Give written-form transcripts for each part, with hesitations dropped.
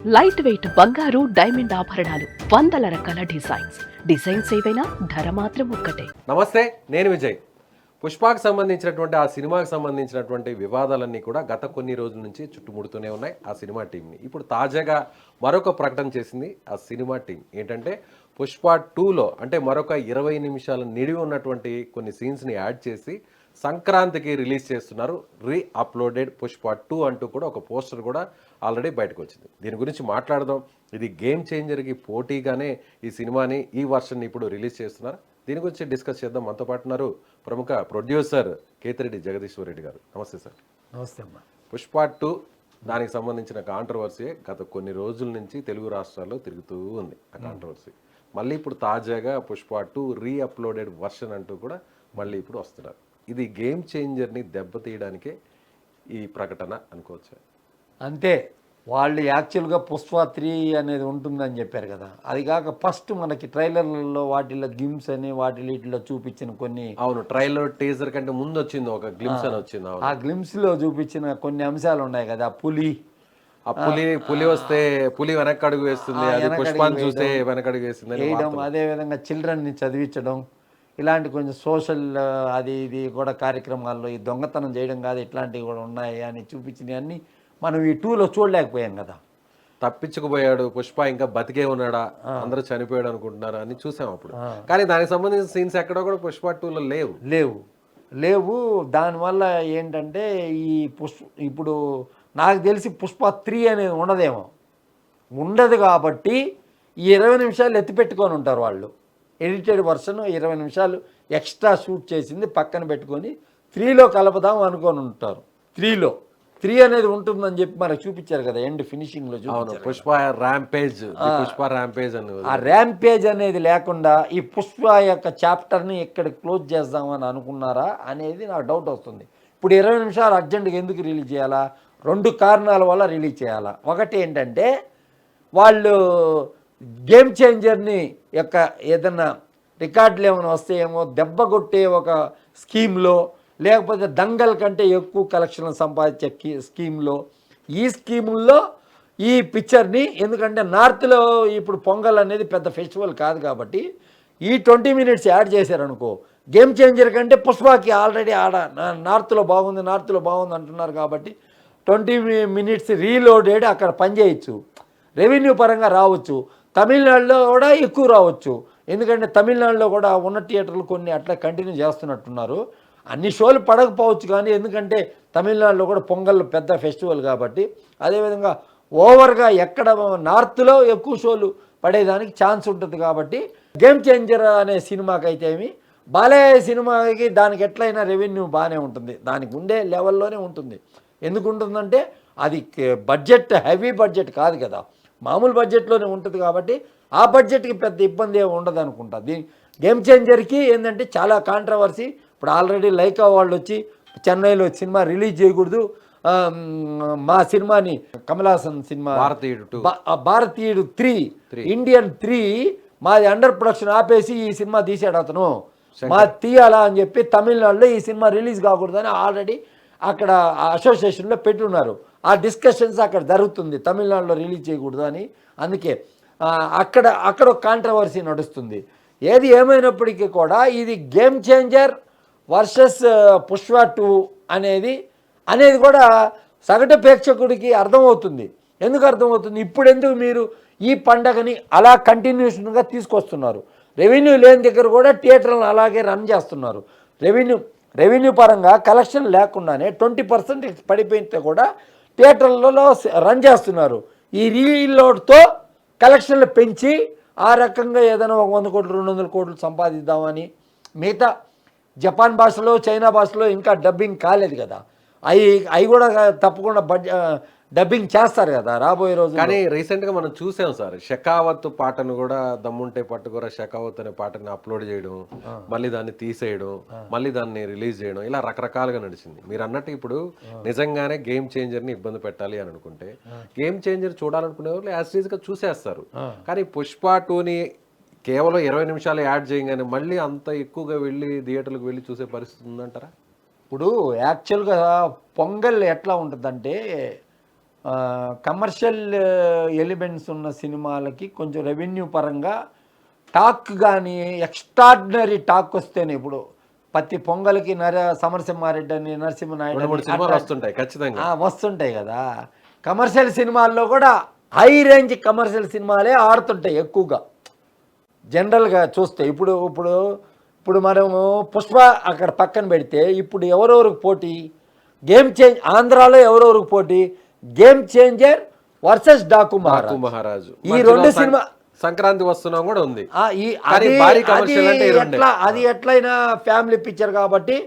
Light weight బంగారు diamond ఆభరణాలు, వందల రకాల డిజైన్స్ ఏవైనా ధర మాత్రం ఒక్కటే. నమస్తే, నేను విజయ్. పుష్పకు సంబంధించినటువంటి ఆ సినిమాకి సంబంధించినటువంటి వివాదాలన్నీ కూడా గత కొన్ని రోజుల నుంచి చుట్టుముడుతూనే ఉన్నాయి ఆ సినిమా టీంని. ఇప్పుడు తాజాగా మరొక ప్రకటన చేసింది ఆ సినిమా టీం. ఏంటంటే పుష్ప 2లో అంటే మరొక 20 నిమిషాల నిడివి ఉన్నటువంటి కొన్ని సీన్స్ని యాడ్ చేసి సంక్రాంతికి రిలీజ్ చేస్తున్నారు. అప్లోడెడ్ పుష్ప 2 అంటూ కూడా ఒక పోస్టర్ కూడా ఆల్రెడీ బయటకు వచ్చింది. దీని గురించి మాట్లాడదాం. ఇది గేమ్ చేంజర్కి పోటీగానే ఈ సినిమాని ఈ వర్షన్ ఇప్పుడు రిలీజ్ చేస్తున్నారు. దీని గురించి డిస్కస్ చేద్దాం. మనతో పాటు ఉన్నారు ప్రముఖ ప్రొడ్యూసర్ కేతిరెడ్డి జగదీశ్వర్ రెడ్డి గారు. నమస్తే సార్. నమస్తే అమ్మా. పుష్ప 2 దానికి సంబంధించిన కాంట్రవర్సీ గత కొన్ని రోజుల నుంచి తెలుగు రాష్ట్రాల్లో తిరుగుతూ ఉంది ఆ కాంట్రవర్సీ. మళ్ళీ ఇప్పుడు తాజాగా పుష్ప 2 అప్లోడెడ్ వర్షన్ అంటూ కూడా మళ్ళీ ఇప్పుడు వస్తున్నారు. ఇది గేమ్ చేంజర్ని దెబ్బతీయడానికే ఈ ప్రకటన అనుకోవచ్చు. అంతే, వాళ్ళు యాక్చువల్గా పుష్ప 3 అనేది ఉంటుందని చెప్పారు కదా. అది కాక ఫస్ట్ మనకి ట్రైలర్లలో వాటిలో గిమ్స్ అని వాటిలో చూపించిన కొన్ని, అవును, ట్రైలర్ టీజర్ కంటే ముందు వచ్చింది ఒక గ్లిమ్స్ అని వచ్చింది. ఆ గ్లిమ్స్లో చూపించిన కొన్ని అంశాలు ఉన్నాయి కదా. పులి వస్తే పులి వెనక్కి అడుగు వేస్తుంది, అది పుష్పాన్ని చూస్తే వెనకడుగు వేస్తుంది వేయడం, అదేవిధంగా చిల్డ్రన్ని చదివించడం, ఇలాంటి కొంచెం సోషల్ అది ఇది కూడా కార్యక్రమాల్లో ఈ దొంగతనం చేయడం కాదు ఇట్లాంటివి కూడా ఉన్నాయి అని చూపించినవన్నీ మనం ఈ 2లో చూడలేకపోయాం కదా. తప్పించుకుపోయాడు పుష్ప, ఇంకా బతికే ఉన్నాడా, అందరూ చనిపోయాడు అనుకుంటున్నారు అని చూసాం అప్పుడు. కానీ దానికి సంబంధించిన సీన్స్ ఎక్కడో కూడా పుష్ప 2లో లేవు. దానివల్ల ఏంటంటే ఈ ఇప్పుడు నాకు తెలిసి పుష్ప 3 అనేది ఉండదు కాబట్టి ఈ 20 నిమిషాలు ఎత్తిపెట్టుకొని ఉంటారు వాళ్ళు. ఎడిటెడ్ వర్షన్ 20 నిమిషాలు ఎక్స్ట్రా షూట్ చేసింది పక్కన పెట్టుకొని 3లో కలపదాం అనుకొని ఉంటారు. 3 అనేది ఉంటుందని చెప్పి మనకు చూపించారు కదా ఎండ్ ఫినిషింగ్లో చూపించారు. పుష్ప ర్యాంపేజ్ అని. ఆ ర్యాంపేజ్ అనేది లేకుండా ఈ పుష్ప యొక్క చాప్టర్ని ఇక్కడ క్లోజ్ చేద్దామని అనుకున్నారా అనేది నాకు డౌట్ వస్తుంది. ఇప్పుడు 20 నిమిషాలు అర్జెంటుగా ఎందుకు రిలీజ్ చేయాలా? 2 కారణాల వల్ల రిలీజ్ చేయాలా. ఒకటి ఏంటంటే వాళ్ళు గేమ్ చేంజర్ని యొక్క ఏదన్నా రికార్డులు ఏమైనా వస్తాయేమో దెబ్బ కొట్టే ఒక స్కీమ్లో, లేకపోతే దంగల్ కంటే ఎక్కువ కలెక్షన్లు సంపాదించే స్కీమ్లో, ఈ స్కీముల్లో ఈ పిక్చర్ని, ఎందుకంటే నార్త్లో ఇప్పుడు పొంగల్ అనేది పెద్ద ఫెస్టివల్ కాదు కాబట్టి ఈ 20 మినిట్స్ యాడ్ చేశారనుకో, గేమ్ చేంజర్ కంటే పుష్పకి ఆల్రెడీ నార్త్లో బాగుంది అంటున్నారు కాబట్టి 20 మినిట్స్ రీలోడెడ్ అక్కడ పనిచేయచ్చు, రెవెన్యూ పరంగా రావచ్చు. తమిళనాడులో కూడా ఎక్కువ రావచ్చు, ఎందుకంటే తమిళనాడులో కూడా ఉన్న థియేటర్లు కొన్ని అట్లా కంటిన్యూ చేస్తున్నట్టున్నారు. అన్ని షోలు పడకపోవచ్చు కానీ, ఎందుకంటే తమిళనాడులో కూడా పొంగల్ పెద్ద ఫెస్టివల్ కాబట్టి. అదేవిధంగా ఓవర్గా ఎక్కడ నార్త్లో ఎక్కువ షోలు పడేదానికి ఛాన్స్ ఉంటుంది కాబట్టి గేమ్ చేంజర్ అనే సినిమాకైతే ఏమి, బాలయ్య సినిమాకి దానికి ఎట్లయినా రెవెన్యూ బాగానే ఉంటుంది, దానికి ఉండే లెవెల్లోనే ఉంటుంది. ఎందుకు ఉంటుందంటే అది బడ్జెట్, హెవీ బడ్జెట్ కాదు కదా, మామూలు బడ్జెట్లోనే ఉంటుంది కాబట్టి ఆ బడ్జెట్కి పెద్ద ఇబ్బంది ఏమి ఉండదు అనుకుంటా. గేమ్ చేంజర్కి ఏంటంటే చాలా కాంట్రవర్సీ. ఇప్పుడు ఆల్రెడీ లైకా వాళ్ళు వచ్చి చెన్నైలో సినిమా రిలీజ్ చేయకూడదు, మా సినిమాని కమల్ హాసన్ సినిమా భారతీయుడు 3 ఇండియన్ 3 మాది అండర్ ప్రొడక్షన్ ఆపేసి ఈ సినిమా తీసాడు అతను, మా తీయాలా అని చెప్పి తమిళనాడులో ఈ సినిమా రిలీజ్ కాకూడదని ఆల్రెడీ అక్కడ అసోసియేషన్లో పెట్టున్నారు. ఆ డిస్కషన్స్ అక్కడ జరుగుతుంది, తమిళనాడులో రిలీజ్ చేయకూడదు అని. అందుకే అక్కడ ఒక కాంట్రవర్సీ నడుస్తుంది. ఏది ఏమైనప్పటికీ కూడా ఇది గేమ్ చేంజర్ వర్సెస్ పుష్ప 2 అనేది కూడా సగటు ప్రేక్షకుడికి అర్థమవుతుంది. ఎందుకు అర్థమవుతుంది? ఇప్పుడు ఎందుకు మీరు ఈ పండగని అలా కంటిన్యూషన్గా తీసుకొస్తున్నారు? రెవెన్యూ లేని దగ్గర కూడా థియేటర్లను అలాగే రన్ చేస్తున్నారు. రెవెన్యూ పరంగా కలెక్షన్ లేకుండానే 20% పడిపోయితే కూడా థియేటర్లలో రన్ చేస్తున్నారు. ఈ రీలోడ్తో కలెక్షన్లు పెంచి ఆ రకంగా ఏదైనా 100 కోట్లు 200 కోట్లు సంపాదిద్దామని. మిగతా జపాన్ భాషలో, చైనా భాషలో ఇంకా డబ్బింగ్ కాలేదు కదా, అవి కూడా తప్పకుండా డబ్బింగ్ చేస్తారు కదా రాబోయే రోజు. కానీ రీసెంట్గా మనం చూసాం సార్, షెకావత్ పాటను కూడా దమ్ముంటే పట్టుకోరా షెకావత్ అనే పాటని అప్లోడ్ చేయడం, మళ్ళీ దాన్ని తీసేయడం, మళ్ళీ దాన్ని రిలీజ్ చేయడం, ఇలా రకరకాలుగా నడిచింది. మీరు అన్నట్టు ఇప్పుడు నిజంగానే గేమ్ చేంజర్ని ఇబ్బంది పెట్టాలి అని అనుకుంటే గేమ్ చేంజర్ చూడాలనుకునే వాళ్ళు యాజ్ చూసేస్తారు. కానీ పుష్ప 2ని కేవలం 20 నిమిషాలు యాడ్ చేయగానే మళ్ళీ అంత ఎక్కువగా వెళ్ళి థియేటర్లకు వెళ్ళి చూసే పరిస్థితి ఉందంటారా? ఇప్పుడు యాక్చువల్గా పొంగల్ ఎట్లా ఉంటుందంటే కమర్షియల్ ఎలిమెంట్స్ ఉన్న సినిమాలకి కొంచెం రెవెన్యూ పరంగా టాక్ కానీ ఎక్స్ట్రాడినరీ టాక్ వస్తేనే ఇప్పుడు ప్రతి పొంగల్కి సమరసింహారెడ్డి అని నరసింహనాయుడు 2-3 సినిమాలు వస్తుంటాయి ఖచ్చితంగా. వస్తుంటాయి కదా. కమర్షియల్ సినిమాల్లో కూడా హై రేంజ్ కమర్షియల్ సినిమాలే ఆడుతుంటాయి ఎక్కువగా జనరల్గా చూస్తే. ఇప్పుడు ఇప్పుడు ఇప్పుడు మనము పుష్ప అక్కడ పక్కన పెడితే ఇప్పుడు ఎవరెవరికి పోటీ, గేమ్ చేంజ్ ఆంధ్రాలో ఎవరెవరికి పోటీ, గేమ్ చేంజర్ వర్సెస్ డాకు మహారాజు. ఈ రెండు సినిమా సంక్రాంతి వస్తున్నాం కూడా ఉంది. అది ఎట్లయినా ఫ్యామిలీ పిక్చర్ కాబట్టి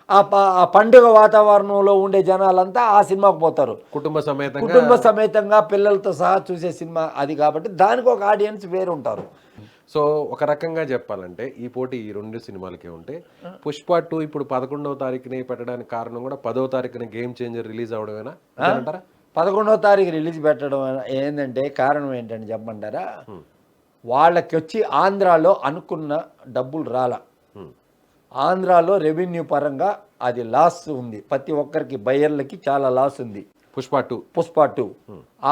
ఆ పండుగ వాతావరణంలో ఉండే జనాలంతా ఆ సినిమాకు పోతారు, కుటుంబ సమేతంగా పిల్లలతో సహా చూసే సినిమా అది కాబట్టి దానికి ఒక ఆడియన్స్ వేరు ఉంటారు. సో ఒక రకంగా చెప్పాలంటే ఈ పోటీ ఈ 2 సినిమాలకే ఉంటే పుష్ప 2 ఇప్పుడు 11వ తారీఖుని పెట్టడానికి కారణం కూడా 10వ తారీఖున గేమ్ చేంజర్ రిలీజ్ అవడమేనా అంటారా? 11వ తారీఖు రిలీజ్ పెట్టడం ఏంటంటే కారణం ఏంటంటే చెప్పమంటారా, వాళ్ళకి వచ్చి ఆంధ్రాలో అనుకున్న డబ్బులు రాలా. ఆంధ్రాలో రెవెన్యూ పరంగా అది లాస్ ఉంది, ప్రతి ఒక్కరికి బయ్యర్లకి చాలా లాస్ ఉంది. పుష్ప 2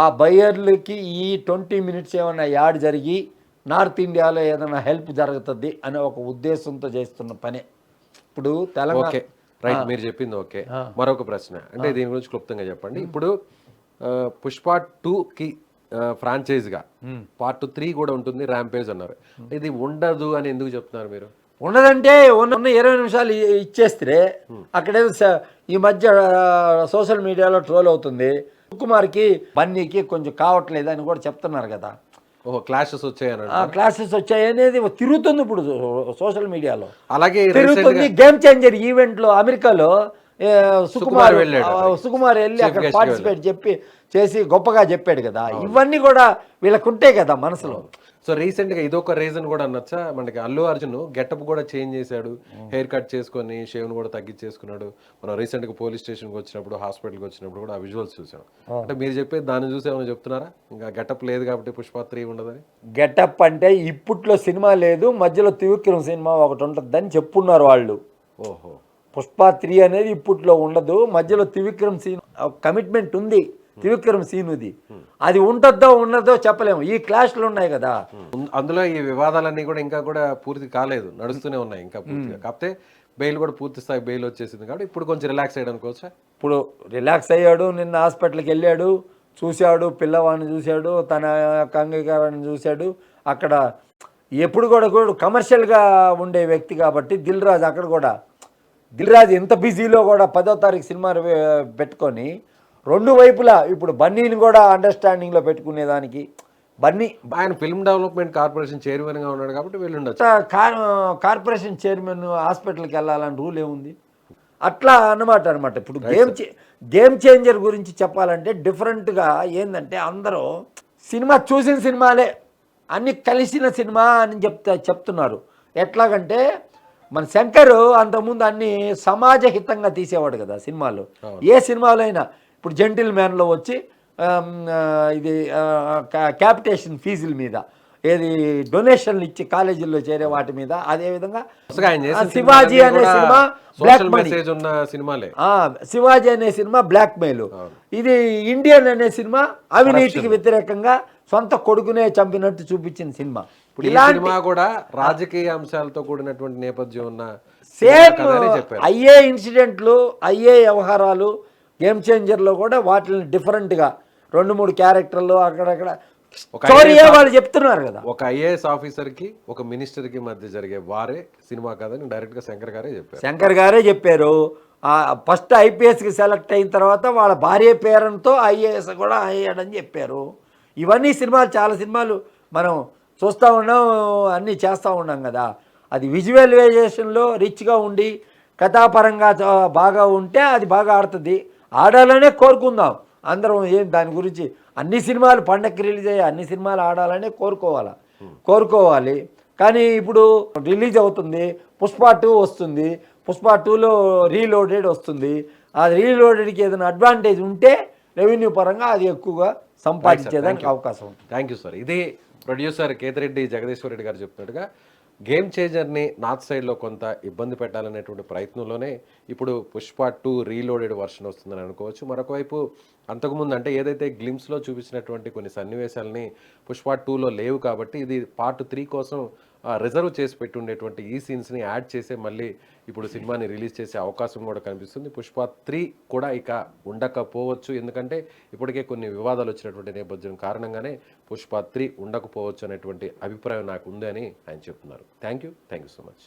ఆ బయ్యర్లకి ఈ 20 మినిట్స్ ఏమైనా యాడ్ జరిగి నార్త్ ఇండియాలో ఏదైనా హెల్ప్ జరుగుతుంది అనే ఒక ఉద్దేశంతో చేస్తున్న పనే. ఇప్పుడు తెలంగాణ రైట్, మీరు చెప్పింది ఓకే. మరొక ప్రశ్న అంటే దీని గురించి క్లుప్తంగా చెప్పండి. ఇప్పుడు పుష్ప 2కి ఫ్రాంచైజ్గా పార్ట్ 3 కూడా ఉంటుంది, ర్యాంపేజ్ అన్నారు. ఇది ఉండదు అని ఎందుకు చెప్తున్నారు మీరు? ఉండదంటే ఉన్న 20 నిమిషాలు ఇచ్చేస్తే అక్కడేదో ఈ మధ్య సోషల్ మీడియాలో ట్రోల్ అవుతుంది, సుకుమార్కి బన్నీకి కొంచెం కావట్లేదు అని కూడా చెప్తున్నారు కదా. క్లాషెస్ వచ్చాయని, క్లాసెస్ వచ్చాయి అనేది తిరుగుతుంది ఇప్పుడు సోషల్ మీడియాలో. అలాగే తిరుగుతుంది. గేమ్ చేంజర్ ఈవెంట్లో అమెరికాలో సుకుమార్ వెళ్ళి అక్కడ పార్టిసిపేట్ చేసి గొప్పగా చెప్పాడు కదా. ఇవన్నీ కూడా వీళ్ళకుంటే కదా మనసులో. సో రీసెంట్గా ఇదొక రీజన్ కూడా అనొచ్చా, మనకి అల్లు అర్జున్ గెటప్ కూడా చేంజ్ చేశాడు, హెయిర్ కట్ చేసుకొని షేవ్ను కూడా తగ్గించేసుకున్నాడు. మనం రీసెంట్గా పోలీస్ స్టేషన్కి వచ్చినప్పుడు, హాస్పిటల్కి వచ్చినప్పుడు కూడా ఆ విజువల్స్ చూసాం. అంటే మీరు చెప్పేది దాన్ని చూసి ఏమైనా చెప్తున్నారా ఇంకా గెటప్ లేదు కాబట్టి పుష్ప 3 ఉండదని? గెటప్ అంటే ఇప్పట్లో సినిమా లేదు, మధ్యలో త్రివిక్రమ్ సినిమా ఒకటి ఉంటుందని చెప్పున్నారు వాళ్ళు. ఓహో, పుష్ప 3 అనేది ఇప్పట్లో ఉండదు, మధ్యలో త్రివిక్రమ్ సీన్ కమిట్మెంట్ ఉంది, త్రివిక్రమ్ సీనుది. అది ఉంటుందో ఉండదో చెప్పలేము, ఈ క్లాష్లు ఉన్నాయి కదా. అందులో ఈ వివాదాలన్నీ కూడా ఇంకా కూడా పూర్తి కాలేదు, నడుస్తూనే ఉన్నాయి ఇంకా పూర్తిగా. కాకపోతే బెయిల్ కూడా పూర్తి స్థాయి బెయిల్ వచ్చేసింది కాబట్టి ఇప్పుడు కొంచెం రిలాక్స్ అయ్యాడు అనుకోవచ్చా? ఇప్పుడు రిలాక్స్ అయ్యాడు, నిన్న హాస్పిటల్కి వెళ్ళాడు, చూశాడు, పిల్లవాడిని చూశాడు, తన యొక్క అంగీకారాన్ని చూశాడు. అక్కడ ఎప్పుడు కూడా కమర్షియల్గా ఉండే వ్యక్తి కాబట్టి దిల్ రాజు ఎంత బిజీలో కూడా 10వ తారీఖు సినిమా పెట్టుకొని 2 వైపులా ఇప్పుడు బన్నీని కూడా అండర్స్టాండింగ్లో పెట్టుకునేదానికి. బన్నీ ఆయన ఫిల్మ్ డెవలప్మెంట్ కార్పొరేషన్ చైర్మన్గా ఉన్నాడు కాబట్టి వెళ్ళుండొచ్చు. కార్పొరేషన్ చైర్మన్ హాస్పిటల్కి వెళ్ళాలని రూల్ ఏముంది? అట్లా అనమాట. ఇప్పుడు గేమ్ చేంజర్ గురించి చెప్పాలంటే డిఫరెంట్గా ఏంటంటే అందరూ సినిమా చూసిన సినిమాలే అన్ని కలిసిన సినిమా అని చెప్తున్నారు. ఎట్లాగంటే మన శంకర్ అంతకుముందు అన్ని సమాజహితంగా తీసేవాడు కదా సినిమాలు. ఏ సినిమాలో అయినా ఇప్పుడు జెంటిల్ మ్యాన్లో వచ్చి ఇది క్యాపిటేషన్ ఫీజుల మీద, ఏది డొనేషన్లు ఇచ్చి కాలేజీల్లో చేరే వాటి మీద. అదేవిధంగా శివాజీ అనే సినిమా బ్లాక్ మనీ, శివాజీ అనే సినిమా బ్లాక్ మెయిల్, ఇది ఇండియన్ అనే సినిమా అవినీతికి వ్యతిరేకంగా సొంత కొడుకునే చంపినట్టు చూపించిన సినిమా. ఇలాంటి కూడా రాజకీయ అంశాలతో కూడినటువంటి నేపథ్యం ఉన్న సేమ్ అయ్యే ఇన్సిడెంట్లు, అయ్యే వ్యవహారాలు గేమ్ చేంజర్లో కూడా వాటిని డిఫరెంట్గా 2-3 క్యారెక్టర్లు అక్కడక్కడ వాళ్ళు చెప్తున్నారు కదా. ఒక ఐఏఎస్ ఆఫీసర్కి ఒక మినిస్టర్కి మధ్య జరిగే వారే సినిమా కాదని డైరెక్ట్గా శంకర్ గారే చెప్పారు. ఫస్ట్ ఐపీఎస్కి సెలెక్ట్ అయిన తర్వాత వాళ్ళ భార్య పేరుతో ఐఏఎస్ కూడా అయ్యాడని చెప్పారు. ఇవన్నీ సినిమాలు, చాలా సినిమాలు మనం చూస్తూ ఉన్నాం, అన్నీ చేస్తూ ఉన్నాం కదా. అది విజువలైజేషన్లో రిచ్గా ఉండి కథాపరంగా బాగా ఉంటే అది బాగా ఆడుతుంది. ఆడాలనే కోరుకుందాం అందరం. దాని గురించి అన్ని సినిమాలు పండగకి రిలీజ్ అయ్యాయి, అన్ని సినిమాలు ఆడాలనే కోరుకోవాలి. కానీ ఇప్పుడు రిలీజ్ అవుతుంది, పుష్ప 2 వస్తుంది, పుష్ప 2లో రీలోడెడ్ వస్తుంది. ఆ రీలోడెడ్కి ఏదైనా అడ్వాంటేజ్ ఉంటే రెవెన్యూ పరంగా అది ఎక్కువగా సంపాదించేదానికి అవకాశం ఉంది. Thank you sir. ఇది ప్రొడ్యూసర్ కేతిరెడ్డి జగదీశ్వర్ రెడ్డి గారు చెప్తున్నట్టుగా గేమ్ చేంజర్ని నార్త్ సైడ్లో కొంత ఇబ్బంది పెట్టాలనేటువంటి ప్రయత్నంలోనే ఇప్పుడు పుష్ప 2 రీలోడెడ్ వర్షన్ వస్తుందని అనుకోవచ్చు. మరొక వైపు అంతకుముందు అంటే ఏదైతే గ్లిమ్స్లో చూపించినటువంటి కొన్ని సన్నివేశాలని పుష్ప 2లో లేవు కాబట్టి ఇది పార్ట్ 3 కోసం రిజర్వ్ చేసి పెట్టి ఉండేటువంటి ఈ సీన్స్ని యాడ్ చేసే మళ్ళీ ఇప్పుడు సినిమాని రిలీజ్ చేసే అవకాశం కూడా కనిపిస్తుంది. పుష్ప 3 కూడా ఇక ఉండకపోవచ్చు, ఎందుకంటే ఇప్పటికే కొన్ని వివాదాలు వచ్చినటువంటి నేపథ్యం కారణంగానే పుష్ప 3 ఉండకపోవచ్చు అనేటువంటి అభిప్రాయం నాకు ఉంది అని ఆయన చెప్తున్నారు. Thank you so much.